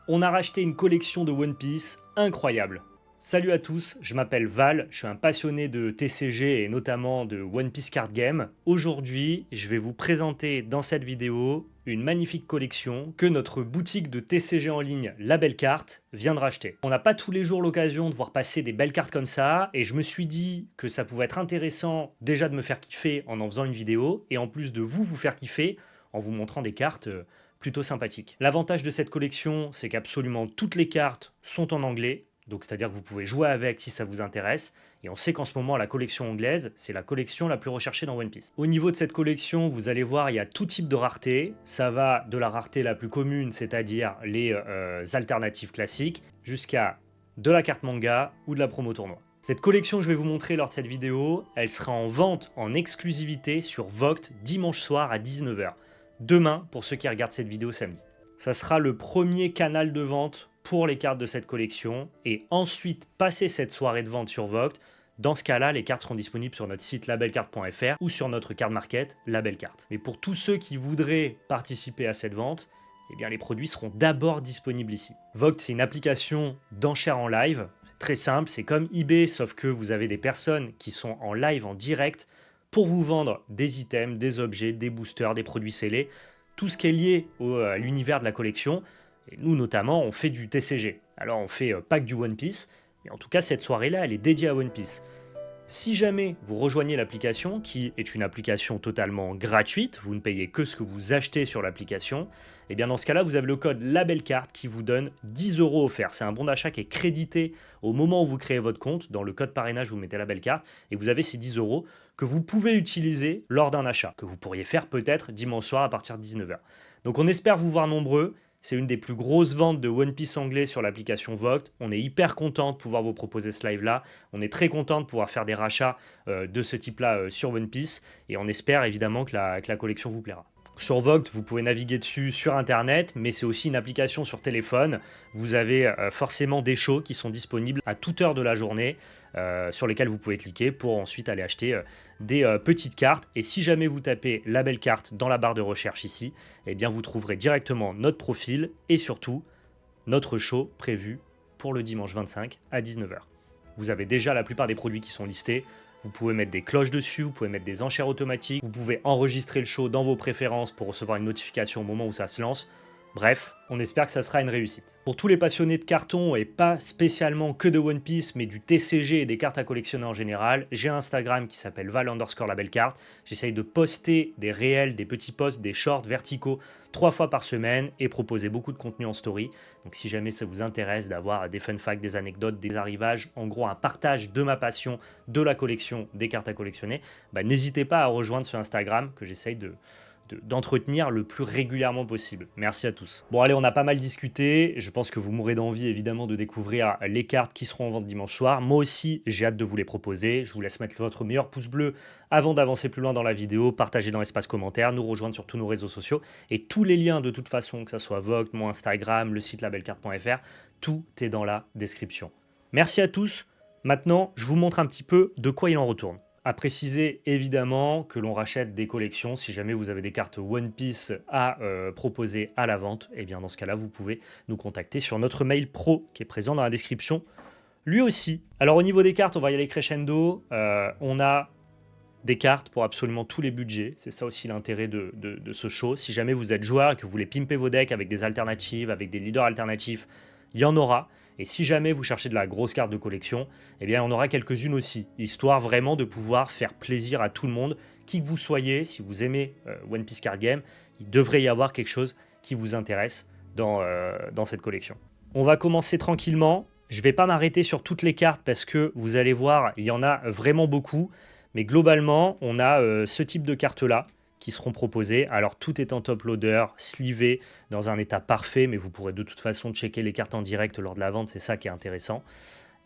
On a racheté une collection de One Piece incroyable. Salut à tous, je m'appelle Val, je suis un passionné de TCG et notamment de One Piece Card Game. Aujourd'hui, je vais vous présenter dans cette vidéo une magnifique collection que notre boutique de TCG en ligne La Belle Carte vient de racheter. On n'a pas tous les jours l'occasion de voir passer des belles cartes comme ça et je me suis dit que ça pouvait être intéressant déjà de me faire kiffer en faisant une vidéo et en plus de vous faire kiffer en vous montrant des cartes plutôt sympathiques. L'avantage de cette collection, c'est qu'absolument toutes les cartes sont en anglais. Donc c'est-à-dire que vous pouvez jouer avec si ça vous intéresse. Et on sait qu'en ce moment, la collection anglaise, c'est la collection la plus recherchée dans One Piece. Au niveau de cette collection, vous allez voir, il y a tout type de rareté. Ça va de la rareté la plus commune, c'est-à-dire les alternatives classiques, jusqu'à de la carte manga ou de la promo tournoi. Cette collection que je vais vous montrer lors de cette vidéo, elle sera en vente en exclusivité sur Vogt dimanche soir à 19 h. Demain, pour ceux qui regardent cette vidéo samedi. Ça sera le premier canal de vente pour les cartes de cette collection et ensuite passer cette soirée de vente sur Vogt. Dans ce cas-là, les cartes seront disponibles sur notre site labellecarte.fr ou sur notre card market La Belle Carte. Mais pour tous ceux qui voudraient participer à cette vente, eh bien les produits seront d'abord disponibles ici. Vogt, c'est une application d'enchères en live. C'est très simple, c'est comme eBay, sauf que vous avez des personnes qui sont en live, en direct, pour vous vendre des items, des objets, des boosters, des produits scellés, tout ce qui est lié à l'univers de la collection. Et nous, notamment, on fait du TCG. Alors, on fait pas que du One Piece, mais en tout cas, cette soirée-là, elle est dédiée à One Piece. Si jamais vous rejoignez l'application, qui est une application totalement gratuite, vous ne payez que ce que vous achetez sur l'application, et bien dans ce cas-là, vous avez le code LABELLECARTE qui vous donne 10 € offerts. C'est un bon d'achat qui est crédité au moment où vous créez votre compte. Dans le code parrainage, vous mettez LABELLECARTE et vous avez ces 10 € que vous pouvez utiliser lors d'un achat, que vous pourriez faire peut-être dimanche soir à partir de 19 h. Donc on espère vous voir nombreux. C'est une des plus grosses ventes de One Piece anglais sur l'application Vogt. On est hyper content de pouvoir vous proposer ce live-là. On est très content de pouvoir faire des rachats de ce type-là sur One Piece. Et on espère évidemment que la collection vous plaira. Sur Vogt, vous pouvez naviguer dessus sur Internet, mais c'est aussi une application sur téléphone. Vous avez forcément des shows qui sont disponibles à toute heure de la journée, sur lesquels vous pouvez cliquer pour ensuite aller acheter des petites cartes. Et si jamais vous tapez La Belle Carte dans la barre de recherche ici, eh bien vous trouverez directement notre profil et surtout notre show prévu pour le dimanche 25 à 19 h. Vous avez déjà la plupart des produits qui sont listés. Vous pouvez mettre des cloches dessus, vous pouvez mettre des enchères automatiques, vous pouvez enregistrer le show dans vos préférences pour recevoir une notification au moment où ça se lance. Bref, on espère que ça sera une réussite. Pour tous les passionnés de carton et pas spécialement que de One Piece, mais du TCG et des cartes à collectionner en général, j'ai un Instagram qui s'appelle Val_LaBelleCarte. J'essaye de poster des réels, des petits posts, des shorts verticaux 3 fois par semaine et proposer beaucoup de contenu en story. Donc si jamais ça vous intéresse d'avoir des fun facts, des anecdotes, des arrivages, en gros un partage de ma passion, de la collection, des cartes à collectionner, n'hésitez pas à rejoindre ce Instagram que j'essaye d'entretenir le plus régulièrement possible. Merci à tous. Bon allez, on a pas mal discuté, je pense que vous mourrez d'envie évidemment de découvrir les cartes qui seront en vente dimanche soir. Moi aussi, j'ai hâte de vous les proposer. Je vous laisse mettre votre meilleur pouce bleu avant d'avancer plus loin dans la vidéo, partager dans l'espace commentaire, nous rejoindre sur tous nos réseaux sociaux et tous les liens de toute façon, que ce soit Vogt, mon Instagram, le site labellecarte.fr, tout est dans la description. Merci à tous. Maintenant, je vous montre un petit peu de quoi il en retourne. À préciser évidemment que l'on rachète des collections. Si jamais vous avez des cartes One Piece à proposer à la vente, et bien dans ce cas-là, vous pouvez nous contacter sur notre mail pro qui est présent dans la description lui aussi. Alors au niveau des cartes, on va y aller crescendo. On a des cartes pour absolument tous les budgets. C'est ça aussi l'intérêt de ce show. Si jamais vous êtes joueur et que vous voulez pimper vos decks avec des alternatives, avec des leaders alternatifs, il y en aura. Et si jamais vous cherchez de la grosse carte de collection, eh bien on aura quelques-unes aussi, histoire vraiment de pouvoir faire plaisir à tout le monde, qui que vous soyez. Si vous aimez One Piece Card Game, il devrait y avoir quelque chose qui vous intéresse dans cette collection. On va commencer tranquillement. Je ne vais pas m'arrêter sur toutes les cartes parce que vous allez voir, il y en a vraiment beaucoup. Mais globalement, on a ce type de cartes-là qui seront proposées. Alors tout est en top loader, sleevé, dans un état parfait, mais vous pourrez de toute façon checker les cartes en direct lors de la vente, c'est ça qui est intéressant.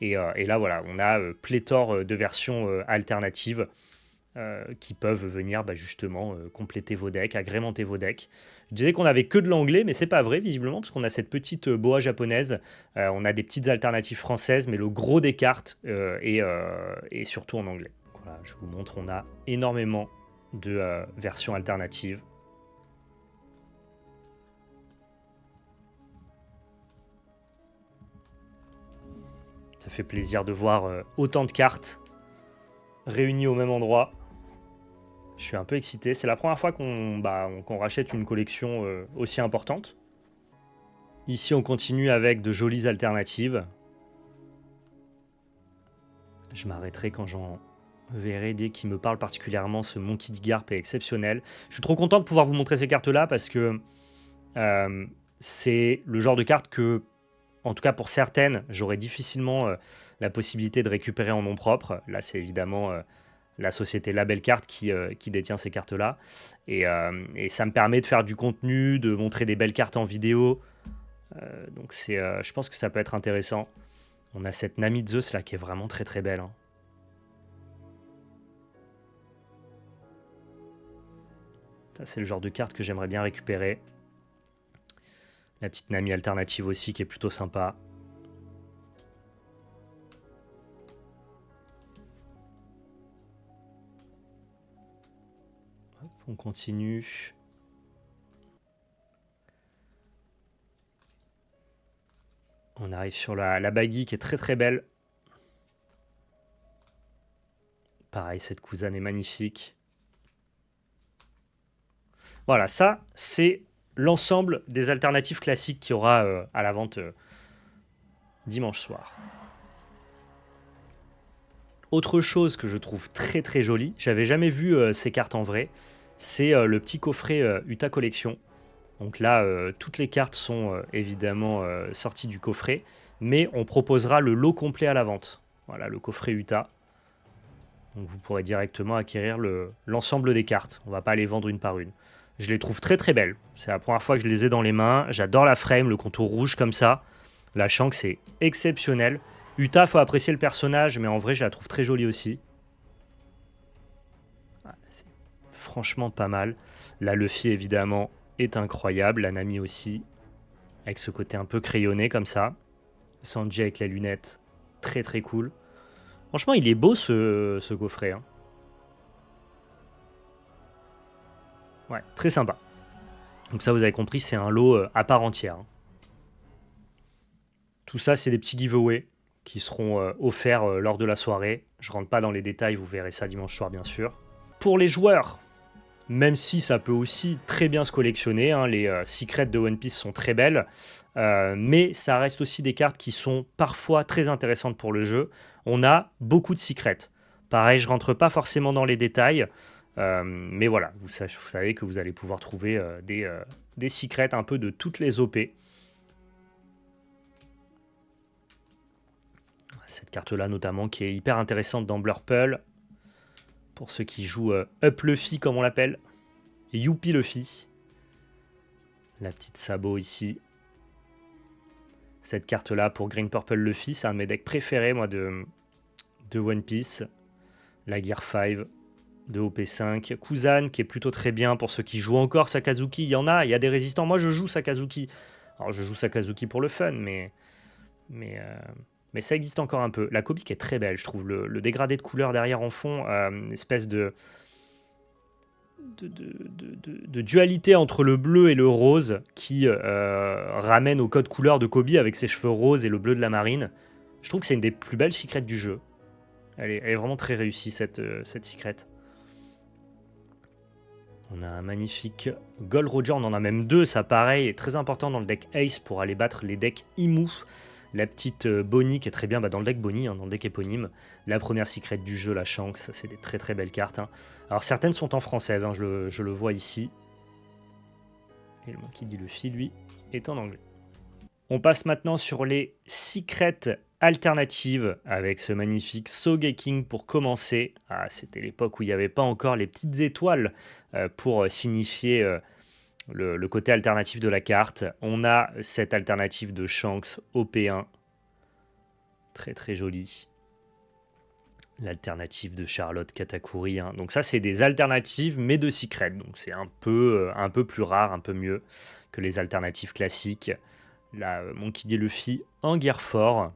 Et là voilà, on a pléthore de versions alternatives qui peuvent venir justement compléter vos decks, agrémenter vos decks. Je disais qu'on avait que de l'anglais, mais c'est pas vrai visiblement, parce qu'on a cette petite boa japonaise, on a des petites alternatives françaises, mais le gros des cartes est surtout en anglais. Voilà, je vous montre, on a énormément de versions alternatives. Ça fait plaisir de voir autant de cartes réunies au même endroit. Je suis un peu excité. C'est la première fois qu'on rachète une collection aussi importante. Ici, on continue avec de jolies alternatives. Je m'arrêterai quand j'en verrai des qui me parlent particulièrement. Ce Monkey D. Garp est exceptionnel. Je suis trop content de pouvoir vous montrer ces cartes-là parce que c'est le genre de carte que, en tout cas pour certaines, j'aurais difficilement la possibilité de récupérer en nom propre. Là, c'est évidemment la société Label Card qui détient ces cartes-là. Et ça me permet de faire du contenu, de montrer des belles cartes en vidéo. Donc je pense que ça peut être intéressant. On a cette Nami Zeus là qui est vraiment très très belle. Hein. Ça, c'est le genre de carte que j'aimerais bien récupérer. La petite Nami alternative aussi qui est plutôt sympa. Hop, on continue. On arrive sur la Baggy qui est très très belle. Pareil, cette Kuzan est magnifique. Voilà, ça c'est l'ensemble des alternatives classiques qu'il y aura à la vente dimanche soir. Autre chose que je trouve très très jolie, j'avais jamais vu ces cartes en vrai, c'est le petit coffret Uta Collection. Donc là, toutes les cartes sont évidemment sorties du coffret, mais on proposera le lot complet à la vente. Voilà, le coffret Uta. Donc vous pourrez directement acquérir l'ensemble des cartes. On ne va pas les vendre une par une. Je les trouve très très belles. C'est la première fois que je les ai dans les mains. J'adore la frame, le contour rouge comme ça. La Shanks c'est exceptionnel. Uta, faut apprécier le personnage, mais en vrai, je la trouve très jolie aussi. C'est franchement pas mal. La Luffy, évidemment, est incroyable. La Nami aussi, avec ce côté un peu crayonné comme ça. Sanji avec les lunettes, très très cool. Franchement, il est beau ce coffret. Hein. Ouais, très sympa. Donc ça, vous avez compris, c'est un lot à part entière. Hein. Tout ça, c'est des petits giveaways qui seront offerts lors de la soirée. Je rentre pas dans les détails, vous verrez ça dimanche soir, bien sûr. Pour les joueurs, même si ça peut aussi très bien se collectionner, hein, les secrets de One Piece sont très belles, mais ça reste aussi des cartes qui sont parfois très intéressantes pour le jeu. On a beaucoup de secrets. Pareil, je rentre pas forcément dans les détails, mais voilà, vous savez que vous allez pouvoir trouver des secrets un peu de toutes les OP. Cette carte-là notamment qui est hyper intéressante dans Blurple, pour ceux qui jouent Up Luffy comme on l'appelle, Youpi Luffy. La petite sabot ici. Cette carte-là pour Green Purple Luffy, c'est un de mes decks préférés moi de One Piece. La Gear 5 de OP5. Kuzan qui est plutôt très bien pour ceux qui jouent encore Sakazuki. Il y a des résistants. Moi je joue Sakazuki. Alors je joue Sakazuki pour le fun, mais ça existe encore un peu. La Kobe qui est très belle, je trouve. Le dégradé de couleur derrière en fond, une espèce de dualité entre le bleu et le rose qui ramène au code couleur de Kobe avec ses cheveux roses et le bleu de la marine. Je trouve que c'est une des plus belles secrets du jeu. Elle est vraiment très réussie cette secret. On a un magnifique Gold Roger, on en a même deux, ça pareil, est très important dans le deck Ace pour aller battre les decks Imu. La petite Bonnie qui est très bien dans le deck Bonnie, hein, dans le deck éponyme. La première secret du jeu, la Shanks, ça c'est des très très belles cartes. Hein. Alors certaines sont en française, hein, je le vois ici. Et le Monkey D. Luffy, lui, est en anglais. On passe maintenant sur les secrets alternatives avec ce magnifique Sogeking pour commencer. Ah, c'était l'époque où il n'y avait pas encore les petites étoiles pour signifier le côté alternatif de la carte. On a cette alternative de Shanks OP1. Très très jolie. L'alternative de Charlotte Katakuri. Hein. Donc ça, c'est des alternatives, mais de secret. Donc c'est un peu plus rare, un peu mieux que les alternatives classiques. La Monkey D. Luffy en Gear 4.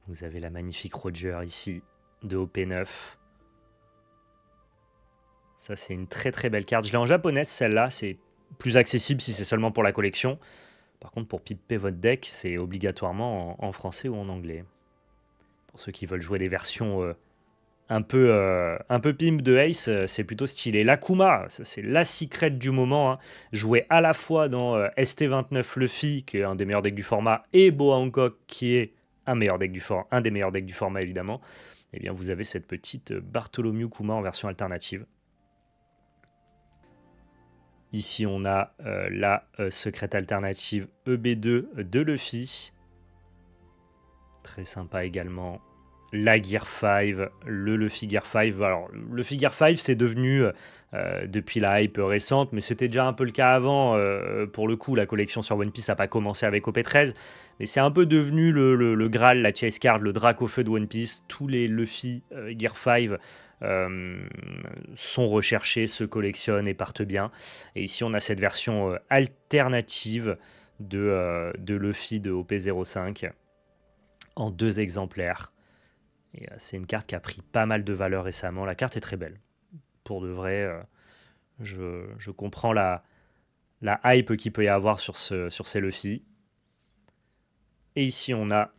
Vous avez la magnifique Roger ici, de OP9. Ça, c'est une très très belle carte. Je l'ai en japonaise, celle-là. C'est plus accessible si c'est seulement pour la collection. Par contre, pour pimper votre deck, c'est obligatoirement en français ou en anglais. Pour ceux qui veulent jouer des versions un peu pimp de Ace, c'est plutôt stylé. L'Akuma, c'est la secret du moment. Hein. Joué à la fois dans ST29 Luffy, qui est un des meilleurs decks du format, et Boa Hancock, qui est un des meilleurs decks du format évidemment. Eh bien, vous avez cette petite Bartholomew Kuma en version alternative. Ici, on a la secrète alternative EB2 de Luffy. Très sympa également. La Gear 5, le Luffy Gear 5. Alors, le Luffy Gear 5, c'est devenu, depuis la hype récente, mais c'était déjà un peu le cas avant. Pour le coup, la collection sur One Piece n'a pas commencé avec OP13, mais c'est un peu devenu le Graal, la chase card, le drac au feu de One Piece. Tous les Luffy Gear 5 sont recherchés, se collectionnent et partent bien. Et ici, on a cette version alternative de Luffy de OP05 en 2 exemplaires. Et c'est une carte qui a pris pas mal de valeur récemment. La carte est très belle. Pour de vrai, je comprends la hype qu'il peut y avoir sur ces Luffy. Et ici, on a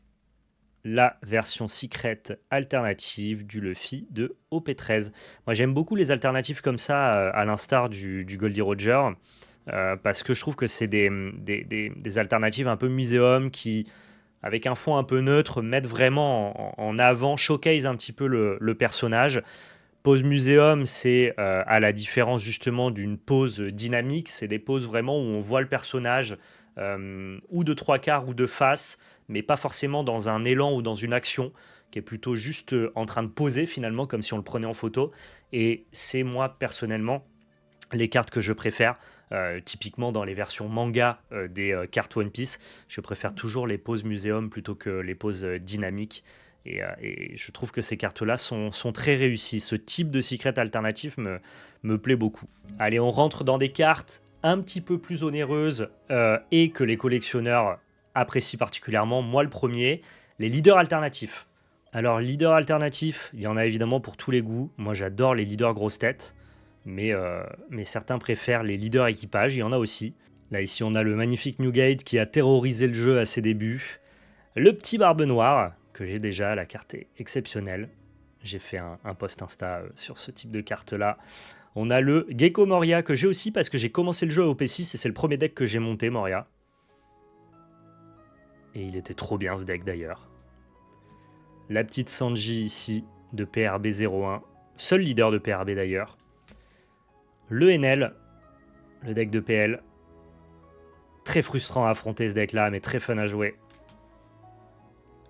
la version secret alternative du Luffy de OP13. Moi, j'aime beaucoup les alternatives comme ça, à l'instar du Goldie Roger, parce que je trouve que c'est des alternatives un peu muséum qui, avec un fond un peu neutre, mettent vraiment en avant, showcase un petit peu le personnage. Pose muséum, c'est à la différence justement d'une pose dynamique, c'est des poses vraiment où on voit le personnage ou de 3/4 ou de face, mais pas forcément dans un élan ou dans une action, qui est plutôt juste en train de poser finalement, comme si on le prenait en photo. Et c'est moi personnellement les cartes que je préfère. Typiquement dans les versions manga des cartes One Piece, je préfère toujours les poses muséum plutôt que les poses dynamiques. Et je trouve que ces cartes-là sont très réussies. Ce type de secret alternatif me plaît beaucoup. Allez, on rentre dans des cartes un petit peu plus onéreuses et que les collectionneurs apprécient particulièrement. Moi, le premier, les leaders alternatifs. Alors, leaders alternatifs, il y en a évidemment pour tous les goûts. Moi, j'adore les leaders grosses têtes. Mais certains préfèrent les leaders équipages, il y en a aussi. Là, ici, on a le magnifique Newgate qui a terrorisé le jeu à ses débuts. Le petit Barbe Noire, que j'ai déjà, la carte est exceptionnelle. J'ai fait un post Insta sur ce type de carte-là. On a le Gecko Moria, que j'ai aussi parce que j'ai commencé le jeu à OP6 et c'est le premier deck que j'ai monté, Moria. Et il était trop bien ce deck d'ailleurs. La petite Sanji ici, de PRB 01. Seul leader de PRB d'ailleurs. Le NL, le deck de PL. Très frustrant à affronter ce deck-là, mais très fun à jouer.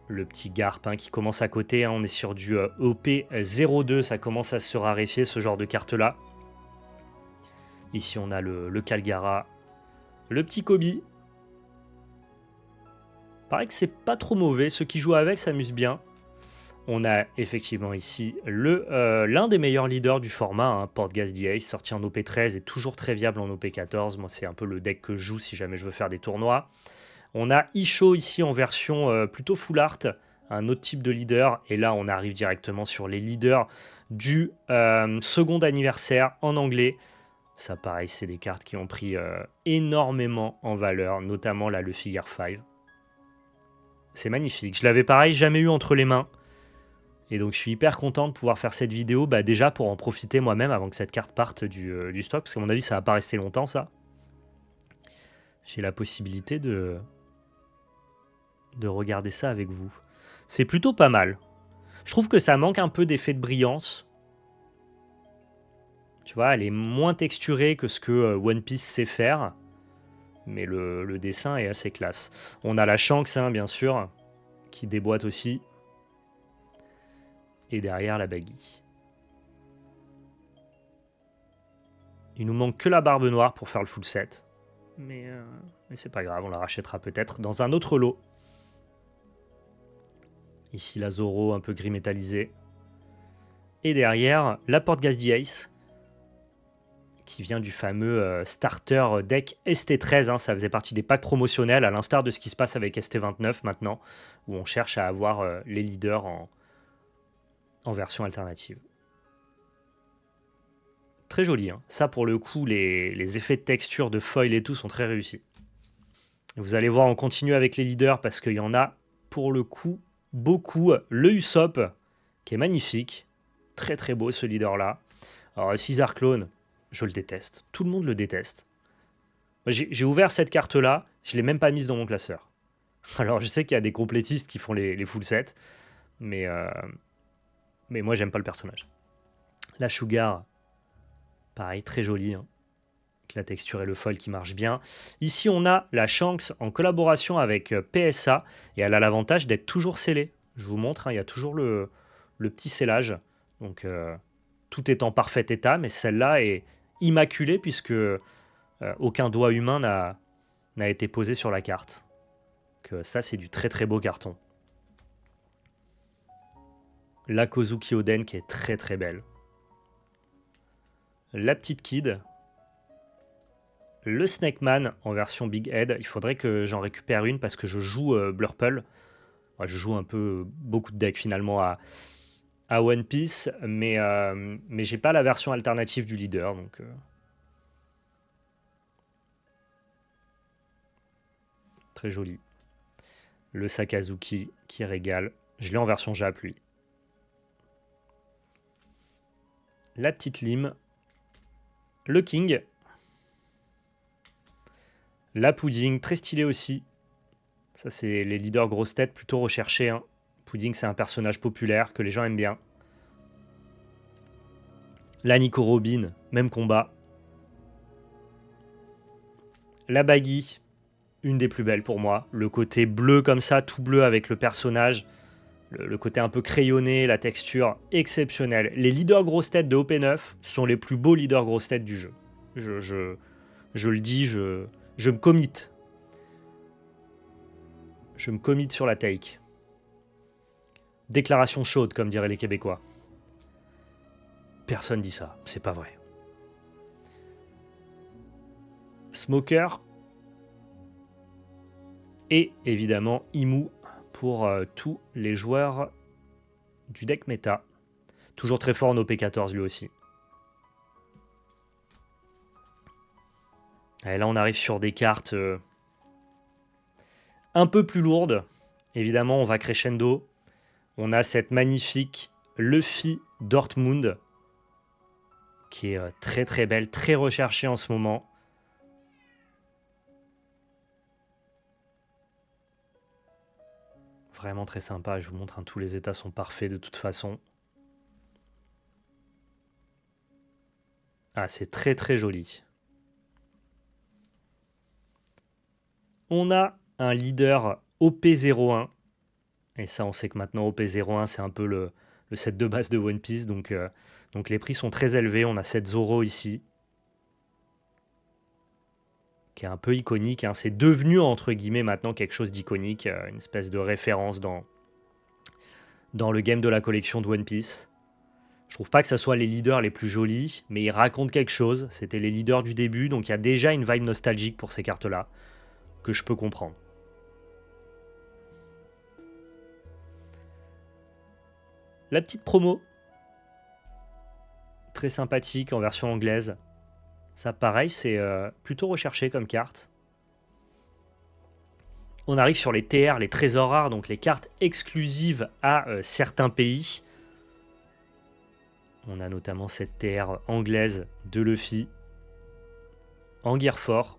Le petit Garp qui commence à côté. On est sur du OP02. Ça commence à se raréfier, ce genre de carte-là. Ici, on a le Calgara. Le petit Kobe. Paraît que c'est pas trop mauvais. Ceux qui jouent avec s'amusent bien. On a effectivement ici l'un des meilleurs leaders du format, Portgas Ace, sorti en OP13 et toujours très viable en OP14. Moi, c'est un peu le deck que je joue si jamais je veux faire des tournois. On a Isho ici en version plutôt full art, un autre type de leader. Et là, on arrive directement sur les leaders du second anniversaire en anglais. Ça, pareil, c'est des cartes qui ont pris énormément en valeur, notamment là, le Figure 5. C'est magnifique. Je l'avais pareil jamais eu entre les mains. Et donc je suis hyper content de pouvoir faire cette vidéo, déjà pour en profiter moi-même avant que cette carte parte du stock, parce qu'à mon avis ça va pas rester longtemps ça. J'ai la possibilité de regarder ça avec vous. C'est plutôt pas mal. Je trouve que ça manque un peu d'effet de brillance. Tu vois, elle est moins texturée que ce que One Piece sait faire, mais le dessin est assez classe. On a la Shanks, bien sûr, qui déboîte aussi. Et derrière la Baggy. Il nous manque que la Barbe Noire pour faire le full set. Mais c'est pas grave, on la rachètera peut-être dans un autre lot. Ici la Zoro un peu gris métallisé. Et derrière la Portgas Ace, qui vient du fameux starter deck ST13. Ça faisait partie des packs promotionnels, à l'instar de ce qui se passe avec ST29 maintenant, où on cherche à avoir les leaders en version alternative. Très joli. Ça, pour le coup, les effets de texture de foil et tout sont très réussis. Vous allez voir, on continue avec les leaders parce qu'il y en a pour le coup beaucoup. Le Usopp, qui est magnifique. Très très beau ce leader-là. Alors Caesar Clone, je le déteste. Tout le monde le déteste. J'ai ouvert cette carte-là, je ne l'ai même pas mise dans mon classeur. Alors je sais qu'il y a des complétistes qui font les full sets, mais moi j'aime pas le personnage. La Sugar, pareil, très jolie, hein, avec la texture et le foil qui marchent bien. Ici on a la Shanks en collaboration avec PSA, et elle a l'avantage d'être toujours scellée. Je vous montre, hein, il y a toujours le petit scellage, donc tout est en parfait état, mais celle-là est immaculée puisque aucun doigt humain n'a été posé sur la carte. Donc, ça, c'est du très très beau carton. La Kozuki Oden qui est très très belle. La petite Kid. Le Snake Man en version Big Head. Il faudrait que j'en récupère une parce que je joue Blurple. Ouais, je joue un peu beaucoup de decks finalement à One Piece, mais j'ai pas la version alternative du leader, donc très joli. Le Sakazuki qui régale. Je l'ai en version Jap, lui. La petite Lime. Le King. La Pudding, très stylé aussi. Ça, c'est les leaders grosses têtes plutôt recherchés, hein. Pudding, c'est un personnage populaire que les gens aiment bien. La Nico Robin, même combat. La Baggy, une des plus belles pour moi. Le côté bleu comme ça, tout bleu avec le personnage. Le côté un peu crayonné, la texture exceptionnelle. Les leaders grosses têtes de OP9 sont les plus beaux leaders grosses têtes du jeu. Je le dis, je me commit. Je me commit sur la take. Déclaration chaude, comme diraient les Québécois. Personne dit ça, c'est pas vrai. Smoker. Et évidemment, Imu pour tous les joueurs du deck méta. Toujours très fort en OP14 lui aussi. Et là, on arrive sur des cartes un peu plus lourdes. Évidemment, on va crescendo. On a cette magnifique Luffy Dortmund qui est très très belle, très recherchée en ce moment. Vraiment très sympa, je vous montre, hein, tous les états sont parfaits de toute façon. Ah, c'est très très joli. On a un leader OP01. Et ça, on sait que maintenant, OP01, c'est un peu le set de base de One Piece. Donc les prix sont très élevés. On a cette Zoro ici, qui est un peu iconique, hein. C'est devenu, entre guillemets, maintenant quelque chose d'iconique. Une espèce de référence dans le game de la collection de One Piece. Je trouve pas que ça soit les leaders les plus jolis, mais ils racontent quelque chose. C'était les leaders du début, donc il y a déjà une vibe nostalgique pour ces cartes-là, que je peux comprendre. La petite promo, très sympathique en version anglaise. Ça, pareil, c'est plutôt recherché comme carte. On arrive sur les TR, les trésors rares, donc les cartes exclusives à certains pays. On a notamment cette TR anglaise de Luffy en Gearfort.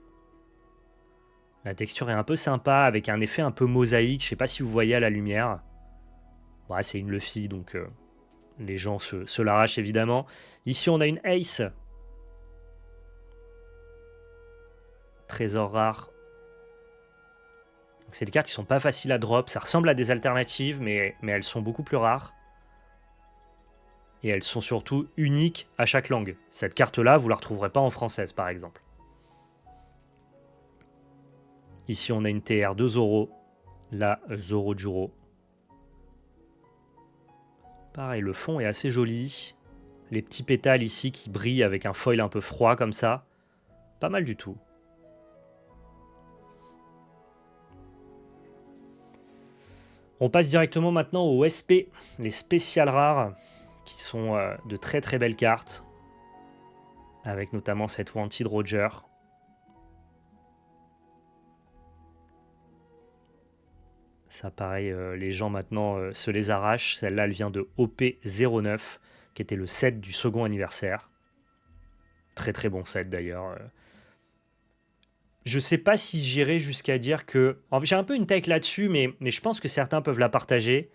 La texture est un peu sympa avec un effet un peu mosaïque. Je ne sais pas si vous voyez à la lumière. Ouais, c'est une Luffy, donc les gens se l'arrachent évidemment. Ici, on a une Ace. Trésor rare. Donc, c'est des cartes qui sont pas faciles à drop. Ça ressemble à des alternatives, mais elles sont beaucoup plus rares. Et elles sont surtout uniques à chaque langue. Cette carte-là, vous ne la retrouverez pas en française, par exemple. Ici, on a une TR de Zoro. La Zoro Juro. Pareil, le fond est assez joli. Les petits pétales ici qui brillent avec un foil un peu froid comme ça. Pas mal du tout. On passe directement maintenant aux SP, les spéciales rares, qui sont de très très belles cartes. Avec notamment cette Wanted Roger. Ça, pareil, les gens maintenant se les arrachent. Celle-là, elle vient de OP09, qui était le set du second anniversaire. Très très bon set d'ailleurs. Je sais pas si j'irai jusqu'à dire que... J'ai un peu une take là-dessus, mais je pense que certains peuvent la partager.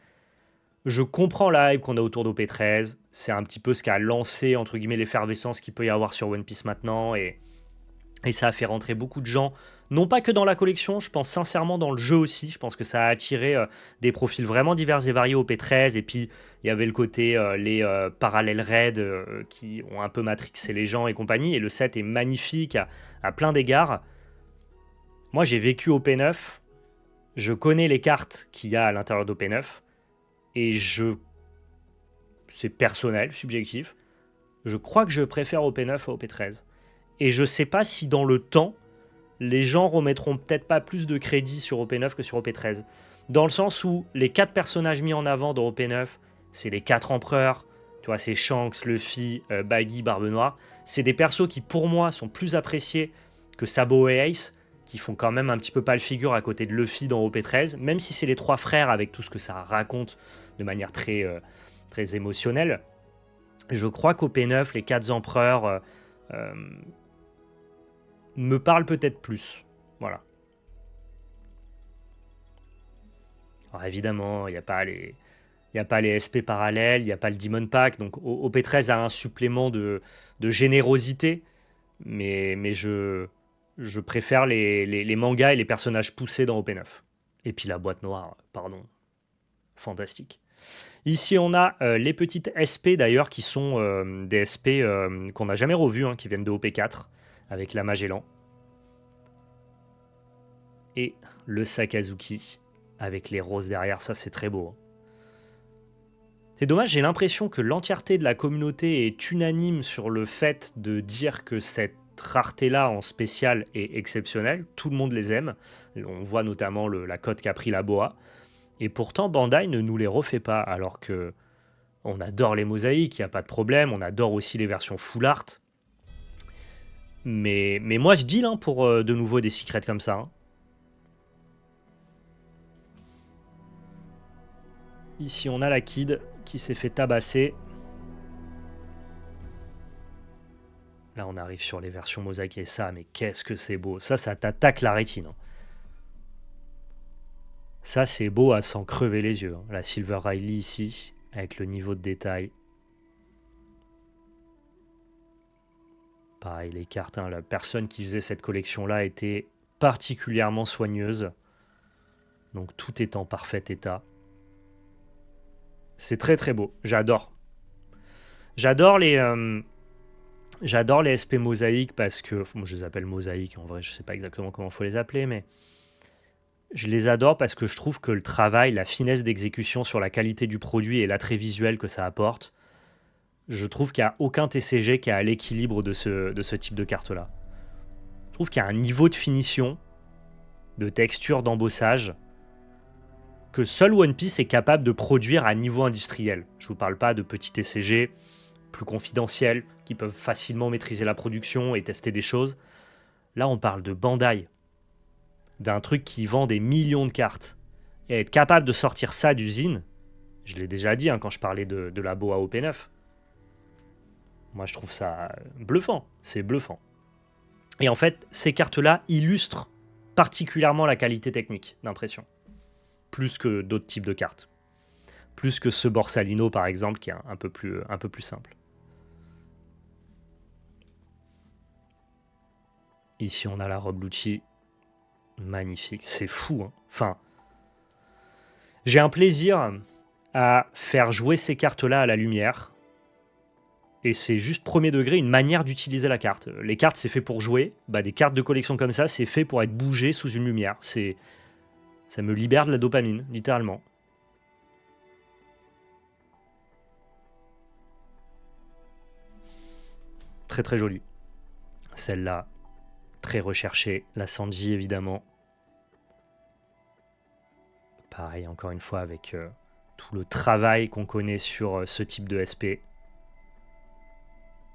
Je comprends la hype qu'on a autour d'OP13. C'est un petit peu ce qui a lancé, entre guillemets, l'effervescence qu'il peut y avoir sur One Piece maintenant. Et ça a fait rentrer beaucoup de gens. Non pas que dans la collection, je pense sincèrement dans le jeu aussi. Je pense que ça a attiré des profils vraiment divers et variés au P13. Et puis, il y avait le côté, les parallèles raids qui ont un peu matrixé les gens et compagnie. Et le set est magnifique à plein d'égards. Moi, j'ai vécu au P9. Je connais les cartes qu'il y a à l'intérieur d'OP9. Et c'est personnel, subjectif. Je crois que je préfère OP9 à OP13. Et je sais pas si dans le temps, les gens remettront peut-être pas plus de crédit sur OP9 que sur OP13. Dans le sens où les 4 personnages mis en avant dans OP9, c'est les 4 empereurs. Tu vois, c'est Shanks, Luffy, Baggy, Barbe Noire. C'est des persos qui, pour moi, sont plus appréciés que Sabo et Ace, qui font quand même un petit peu pas le figure à côté de Luffy dans OP13, même si c'est les 3 frères avec tout ce que ça raconte de manière très, très émotionnelle. Je crois qu'OP9, les 4 empereurs me parlent peut-être plus. Voilà. Alors évidemment, il n'y a pas les... Il n'y a pas les SP parallèles, il n'y a pas le Demon Pack, donc OP13 a un supplément de générosité, mais je préfère les mangas et les personnages poussés dans OP9. Et puis la boîte noire, pardon, fantastique. Ici, on a les petites SP d'ailleurs, qui sont des SP qu'on n'a jamais revus, qui viennent de OP4, avec la Magellan. Et le Sakazuki, avec les roses derrière, ça c'est très beau. C'est dommage, j'ai l'impression que l'entièreté de la communauté est unanime sur le fait de dire que cette rareté-là en spécial est exceptionnelle. Tout le monde les aime. On voit notamment la cote qu'a pris la Boa. Et pourtant, Bandai ne nous les refait pas, alors que on adore les mosaïques, il n'y a pas de problème. On adore aussi les versions full art. Mais moi, je deal pour de nouveau des secrets comme ça. Ici, on a la Kid qui s'est fait tabasser. Là, on arrive sur les versions mosaïques et ça, mais qu'est-ce que c'est beau. Ça t'attaque la rétine. Ça, c'est beau à s'en crever les yeux. La Silver Riley ici, avec le niveau de détail. Pareil, les cartes. La personne qui faisait cette collection-là était particulièrement soigneuse. Donc, tout est en parfait état. C'est très très beau. J'adore. J'adore les SP mosaïques parce que... Moi, je les appelle mosaïques. En vrai, je ne sais pas exactement comment il faut les appeler, mais... Je les adore parce que je trouve que le travail, la finesse d'exécution sur la qualité du produit et l'attrait visuel que ça apporte, je trouve qu'il n'y a aucun TCG qui a l'équilibre de ce type de carte-là. Je trouve qu'il y a un niveau de finition, de texture, d'embossage, que seul One Piece est capable de produire à niveau industriel. Je ne vous parle pas de petits TCG plus confidentiels, qui peuvent facilement maîtriser la production et tester des choses. Là, on parle de Bandai, d'un truc qui vend des millions de cartes, et être capable de sortir ça d'usine, je l'ai déjà dit quand je parlais de la Boa OP9, moi je trouve ça bluffant, c'est bluffant. Et en fait, ces cartes-là illustrent particulièrement la qualité technique d'impression, plus que d'autres types de cartes, plus que ce Borsalino par exemple, qui est un peu plus simple. Ici on a la robe Lucci, magnifique, c'est fou. Enfin, j'ai un plaisir à faire jouer ces cartes-là à la lumière. Et c'est juste premier degré une manière d'utiliser la carte. Les cartes, c'est fait pour jouer. Des cartes de collection comme ça, c'est fait pour être bougé sous une lumière. Ça me libère de la dopamine, littéralement. Très très jolie. Celle-là, très recherchée. La Sanji, évidemment. Pareil, encore une fois, avec tout le travail qu'on connaît sur ce type de SP.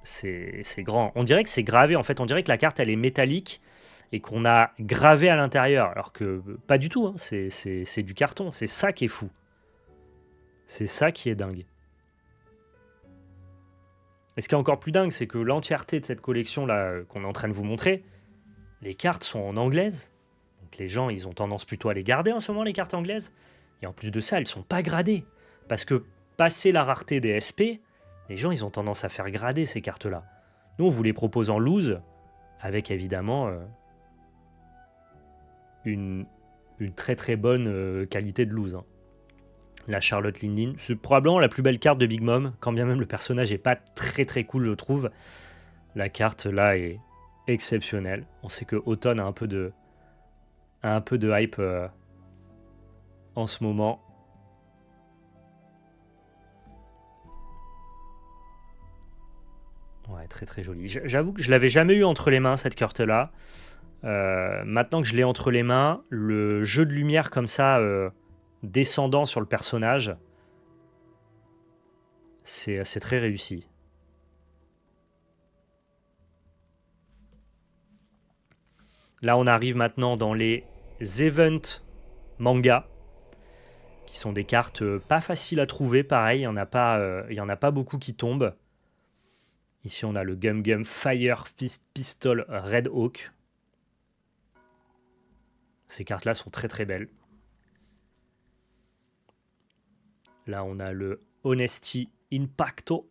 C'est grand. On dirait que c'est gravé, en fait. On dirait que la carte, elle est métallique et qu'on a gravé à l'intérieur. Alors que pas du tout, hein. C'est du carton. C'est ça qui est fou. C'est ça qui est dingue. Et ce qui est encore plus dingue, c'est que l'entièreté de cette collection-là qu'on est en train de vous montrer, les cartes sont en anglaise. Donc les gens, ils ont tendance plutôt à les garder en ce moment, les cartes anglaises. Et en plus de ça, elles sont pas gradées. Parce que, passé la rareté des SP, les gens, ils ont tendance à faire grader ces cartes-là. Nous, on vous les propose en loose, avec évidemment une très très bonne qualité de loose. Hein. La Charlotte Linlin, c'est probablement la plus belle carte de Big Mom, quand bien même le personnage n'est pas très très cool, je trouve. La carte là est exceptionnelle. On sait que Autumn a un peu de hype en ce moment. Ouais, très très jolie. J'avoue que je l'avais jamais eu entre les mains, cette carte-là. Maintenant que je l'ai entre les mains, le jeu de lumière comme ça, descendant sur le personnage, c'est très réussi. Là, on arrive maintenant dans les event manga, qui sont des cartes pas faciles à trouver, pareil, il n'y en a pas beaucoup qui tombent. Ici, on a le Gum Gum Fire Fist Pistol Red Hawk. Ces cartes-là sont très très belles. Là, on a le Honesty Impacto.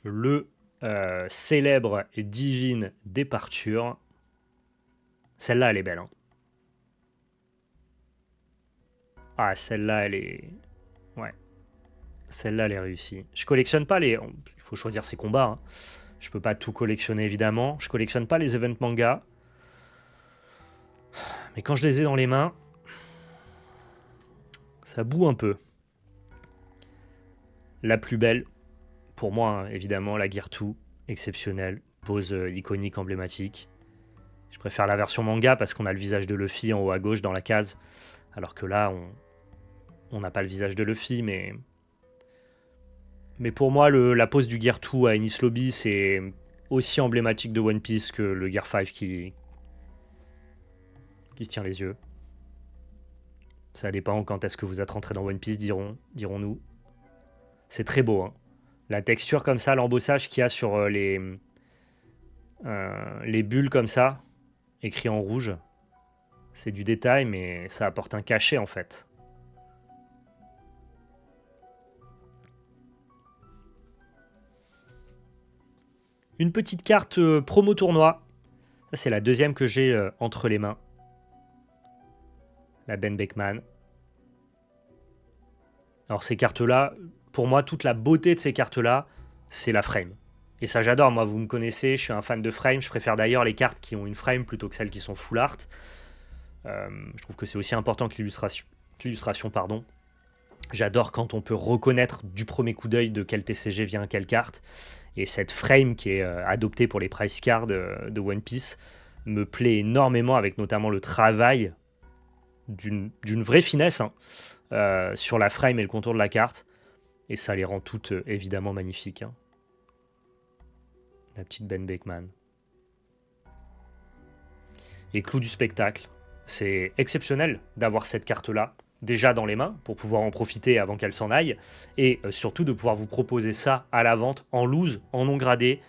Le célèbre Divine Departure. Celle-là, elle est belle. Hein. Ah, celle-là, elle est... Ouais. Celle-là, elle est réussie. Je collectionne pas les... Il faut choisir ses combats. Hein. Je peux pas tout collectionner, évidemment. Je collectionne pas les event manga. Mais quand je les ai dans les mains, ça boue un peu. La plus belle, pour moi, hein, évidemment, la Gear 2, exceptionnelle. Pose iconique, emblématique. Je préfère la version manga parce qu'on a le visage de Luffy en haut à gauche dans la case. Alors que là, on n'a pas le visage de Luffy, mais pour moi, la pose du Gear 2 à Enies Lobby, c'est aussi emblématique de One Piece que le Gear 5 qui se tient les yeux. Ça dépend quand est-ce que vous êtes rentré dans One Piece, dirons-nous. C'est très beau. Hein. La texture comme ça, l'embossage qu'il y a sur les bulles comme ça, écrit en rouge, c'est du détail, mais ça apporte un cachet en fait. Une petite carte promo tournoi. Ça, c'est la deuxième que j'ai entre les mains. La Ben Beckman. Alors ces cartes-là, pour moi, toute la beauté de ces cartes-là, c'est la frame. Et ça, j'adore. Moi, vous me connaissez, je suis un fan de frame. Je préfère d'ailleurs les cartes qui ont une frame plutôt que celles qui sont full art. Je trouve que c'est aussi important que l'illustration, pardon. J'adore quand on peut reconnaître du premier coup d'œil de quel TCG vient quelle carte. Et cette frame qui est adoptée pour les price cards de One Piece me plaît énormément, avec notamment le travail d'une vraie finesse hein, sur la frame et le contour de la carte. Et ça les rend toutes évidemment magnifiques. Hein. La petite Ben Beckman. Et clou du spectacle. C'est exceptionnel d'avoir cette carte-là déjà dans les mains pour pouvoir en profiter avant qu'elle s'en aille et surtout de pouvoir vous proposer ça à la vente en loose, en non gradé,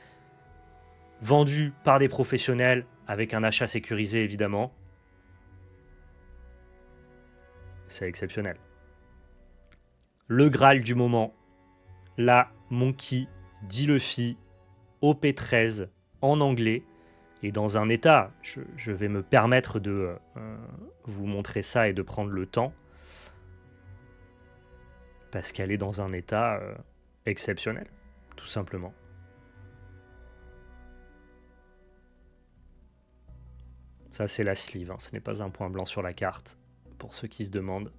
vendu par des professionnels avec un achat sécurisé évidemment. C'est exceptionnel. Le Graal du moment, la Monkey D. Luffy OP13 en anglais. Et dans un état, je vais me permettre de vous montrer ça et de prendre le temps. Parce qu'elle est dans un état exceptionnel, tout simplement. Ça, c'est la sleeve, hein. Ce n'est pas un point blanc sur la carte, pour ceux qui se demandent.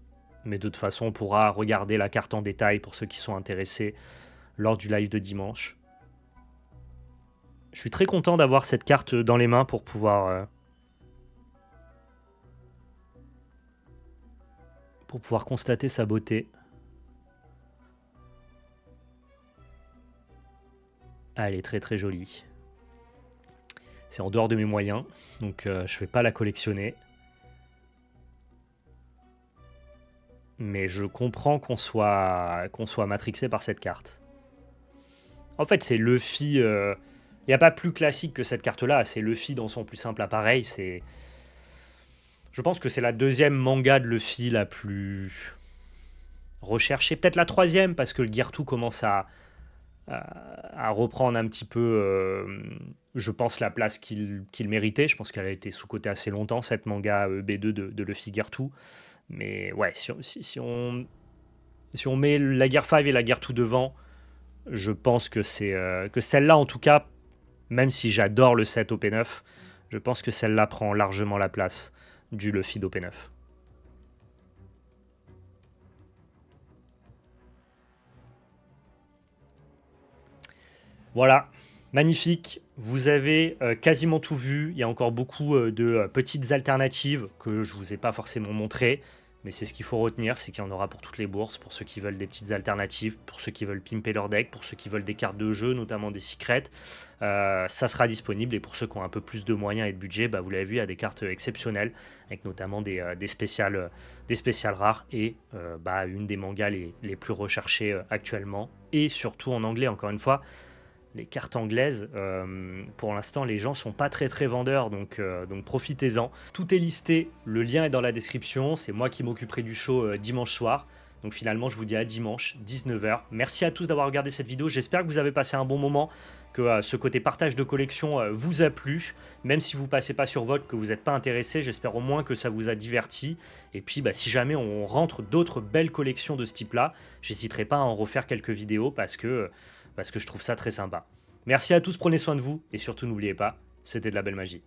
Mais de toute façon, on pourra regarder la carte en détail pour ceux qui sont intéressés lors du live de dimanche. Je suis très content d'avoir cette carte dans les mains pour pouvoir constater sa beauté. Ah, elle est très très jolie. C'est en dehors de mes moyens, donc je ne vais pas la collectionner. Mais je comprends qu'on soit matrixé par cette carte. En fait, c'est Luffy. Il n'y a pas plus classique que cette carte-là. C'est Luffy dans son plus simple appareil. Je pense que c'est la deuxième manga de Luffy la plus recherchée. Peut-être la troisième, parce que le Gear 2 commence à reprendre un petit peu, je pense, la place qu'il méritait. Je pense qu'elle a été sous-cotée assez longtemps, cette manga B2 de Luffy Gear 2. Mais ouais, si on met la Gear 5 et la Gear 2 devant, je pense que que celle-là, en tout cas, même si j'adore le set OP9, je pense que celle-là prend largement la place du Luffy d'OP9. Voilà, magnifique. Vous avez quasiment tout vu. Il y a encore beaucoup de petites alternatives que je ne vous ai pas forcément montrées. Mais c'est ce qu'il faut retenir, c'est qu'il y en aura pour toutes les bourses, pour ceux qui veulent des petites alternatives, pour ceux qui veulent pimper leur deck, pour ceux qui veulent des cartes de jeu, notamment des secrets. Ça sera disponible, et pour ceux qui ont un peu plus de moyens et de budget, bah, vous l'avez vu, il y a des cartes exceptionnelles, avec notamment des spéciales rares, et bah, une des mangas les plus recherchées actuellement, et surtout en anglais, encore une fois. Les cartes anglaises, pour l'instant, les gens sont pas très très vendeurs, donc profitez-en. Tout est listé, le lien est dans la description. C'est moi qui m'occuperai du show dimanche soir. Donc finalement, je vous dis à dimanche, 19h. Merci à tous d'avoir regardé cette vidéo. J'espère que vous avez passé un bon moment, que ce côté partage de collection vous a plu. Même si vous passez pas sur vote, que vous n'êtes pas intéressé, j'espère au moins que ça vous a diverti. Et puis, bah, si jamais on rentre d'autres belles collections de ce type-là, j'hésiterai pas à en refaire quelques vidéos parce que je trouve ça très sympa. Merci à tous, prenez soin de vous, et surtout n'oubliez pas, c'était de la belle magie.